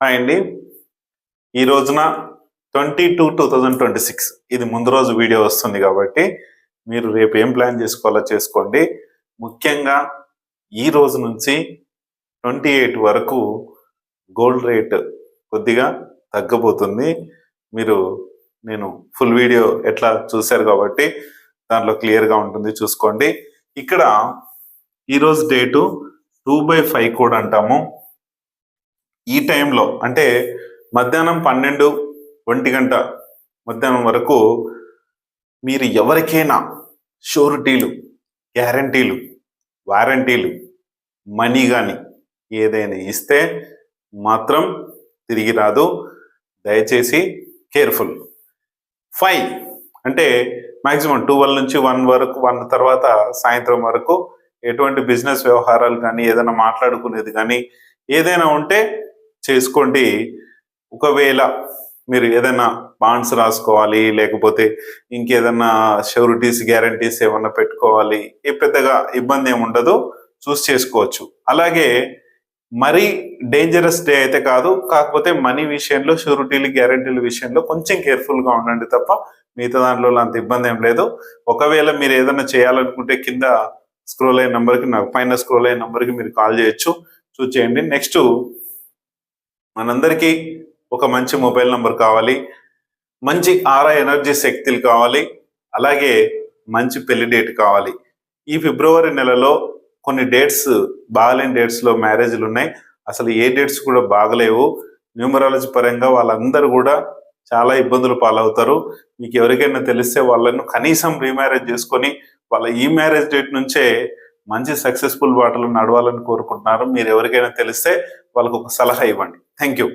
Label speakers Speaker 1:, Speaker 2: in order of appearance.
Speaker 1: Hi అండి. ఈ రోజున 22/2026 ఇది ముందు రోజు వీడియో వస్తుంది కాబట్టి మీరు రేపు ఏం ప్లాన్ చేసుకోవాలో చేసుకోండి. ముఖ్యంగా ఈ రోజు నుంచి 28 వరకు గోల్డ్ రేట్ కొద్దిగా తగ్గబోతుంది. నేను ఫుల్ వీడియో ఎట్లా చూశారు కాబట్టి దాంట్లో క్లియర్గా ఉంటుంది, చూసుకోండి. ఇక్కడ ఈరోజు డేటు 2/5 కూడా అంటాము. ఈ టైంలో అంటే మధ్యాహ్నం 12-1 గంట మధ్యాహ్నం వరకు మీరు ఎవరికైనా షూరిటీలు, గ్యారంటీలు, వారంటీలు, మనీ కానీ ఏదైనా ఇస్తే మాత్రం తిరిగి రాదు. దయచేసి కేర్ఫుల్. 5 అంటే మ్యాక్సిమం 12 నుంచి 1 వరకు, 1 తర్వాత సాయంత్రం వరకు ఎటువంటి బిజినెస్ వ్యవహారాలు కానీ ఏదైనా మాట్లాడుకునేది కానీ ఏదైనా ఉంటే చేసుకోండి. ఒకవేళ మీరు ఏదైనా బాండ్స్ రాసుకోవాలి, లేకపోతే ఇంకేదన్నా షూరిటీస్, గ్యారంటీస్ ఏమన్నా పెట్టుకోవాలి, పెద్దగా ఇబ్బంది ఏమి ఉండదు, చూసి చేసుకోవచ్చు. అలాగే మరీ డేంజరస్ డే అయితే కాదు, కాకపోతే మనీ విషయంలో, షూరిటీలు, గ్యారంటీల విషయంలో కొంచెం కేర్ఫుల్గా ఉండండి తప్ప మిగతా దాంట్లో అంత ఇబ్బంది ఏం లేదు. ఒకవేళ మీరు ఏదైనా చేయాలనుకుంటే కింద స్క్రోల్ అయిన నెంబర్కి, నాకు పైన స్క్రోల్ అయిన నెంబర్కి మీరు కాల్ చేయొచ్చు, చూస్ చేయండి. నెక్స్ట్ మనందరికీ ఒక మంచి మొబైల్ నెంబర్ కావాలి, మంచి ఆరా ఎనర్జీ శక్తులు కావాలి, అలాగే మంచి పెళ్లి డేట్ కావాలి. ఈ ఫిబ్రవరి నెలలో కొన్ని డేట్స్, బాగాలేని డేట్స్లో మ్యారేజ్లు ఉన్నాయి. అసలు ఏ డేట్స్ కూడా బాగలేవు. న్యూమరాలజీ పరంగా వాళ్ళందరూ కూడా చాలా ఇబ్బందులు పాలవుతారు. మీకు ఎవరికైనా తెలిస్తే వాళ్ళను కనీసం రీమ్యారేజ్ చేసుకొని వాళ్ళ ఈ మ్యారేజ్ డేట్ నుంచే మంచి సక్సెస్ఫుల్ బాటలు నడవాలని కోరుకుంటున్నారు. మీరు ఎవరికైనా తెలిస్తే వాళ్ళకు ఒక సలహా ఇవ్వండి. Thank you.